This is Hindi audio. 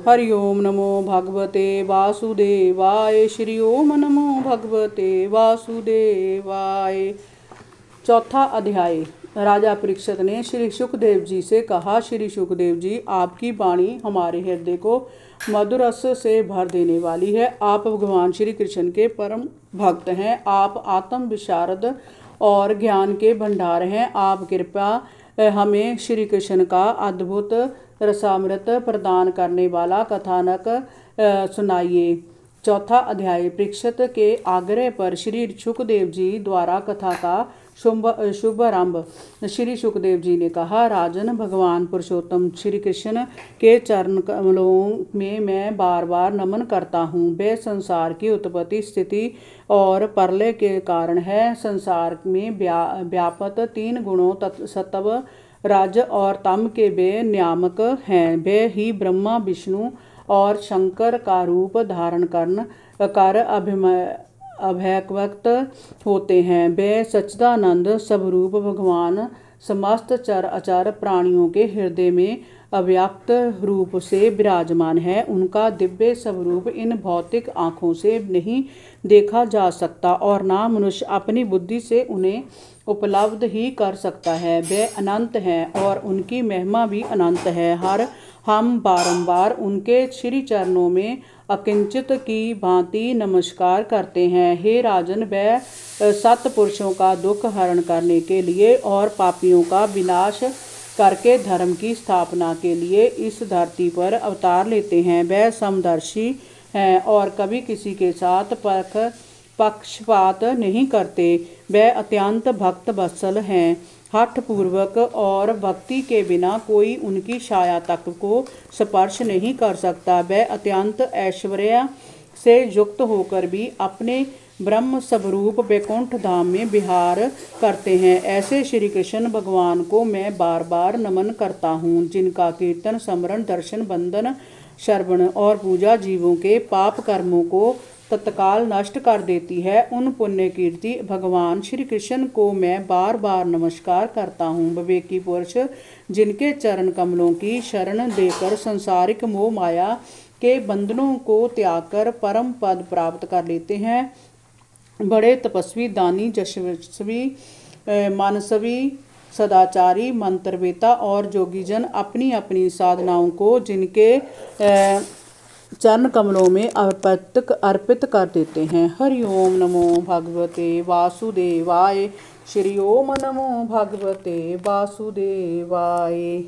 हरि ओम नमो भगवते वासुदेवाय। श्री ओम नमो भगवते वासुदेवाय। चौथा अध्याय। राजा परीक्षित ने श्री सुखदेव जी से कहा, श्री सुखदेव जी, आपकी वाणी हमारे हृदय को मधुर रस से भर देने वाली है। आप भगवान श्री कृष्ण के परम भक्त हैं। आप आत्म विशारद और ज्ञान के भंडार हैं। आप कृपया हमें श्री कृष्ण का अद्भुत रसामृत प्रदान करने वाला कथानक सुनाइए। चौथा अध्याय। परीक्षित के आग्रह पर श्री सुखदेव जी द्वारा कथा का शुभारंभ। श्री सुखदेव जी ने कहा, राजन, भगवान पुरुषोत्तम श्री कृष्ण के चरण कमलों में मैं बार बार नमन करता हूँ। वे संसार की उत्पत्ति, स्थिति और प्रलय के कारण है। संसार में व्यापत तीन गुणों सत्व, रज और तम के वे नियामक हैं। वे ही ब्रह्मा, विष्णु और शंकर का रूप धारण कर अभ्यक्त होते हैं। वे सच्चिदानंद स्वरूप भगवान समस्त चर अचर प्राणियों के हृदय में अव्यक्त रूप से विराजमान है। उनका दिव्य स्वरूप इन भौतिक आँखों से नहीं देखा जा सकता और ना मनुष्य अपनी बुद्धि से उन्हें उपलब्ध ही कर सकता है। वे अनंत हैं और उनकी महिमा भी अनंत है। हम बारंबार उनके श्री चरणों में अकिंचित की भांति नमस्कार करते हैं। हे राजन, वे सत्पुरुषों का दुख हरण करने के लिए और पापियों का विनाश करके धर्म की स्थापना के लिए इस धरती पर अवतार लेते हैं। वे समदर्शी हैं और कभी किसी के साथ पक्षपात नहीं करते। वे अत्यंत भक्त वत्सल हैं। हठ पूर्वक और भक्ति के बिना कोई उनकी छाया तक को स्पर्श नहीं कर सकता। वे अत्यंत ऐश्वर्य से युक्त होकर भी अपने ब्रह्म स्वरूप वैकुंठ धाम में विहार करते हैं। ऐसे श्री कृष्ण भगवान को मैं बार बार नमन करता हूँ, जिनका कीर्तन, स्मरण, दर्शन, वंदन, श्रवण और पूजा जीवों के पाप कर्मों को तत्काल नष्ट कर देती है। उन पुण्य कीर्ति भगवान श्री कृष्ण को मैं बार बार नमस्कार करता हूँ। विवेकी पुरुष जिनके चरण कमलों की शरण देकर संसारिक मोह माया के बंधनों को त्याग कर परम पद प्राप्त कर लेते हैं। बड़े तपस्वी, दानी, यशस्वी, मानसवी, सदाचारी, मंत्रवेता और जोगीजन अपनी अपनी साधनाओं को जिनके चरण कमलों में अर्पित कर देते हैं। हरि ओम नमो भगवते वासुदेवाय। श्री ओम नमो भगवते वासुदेवाय।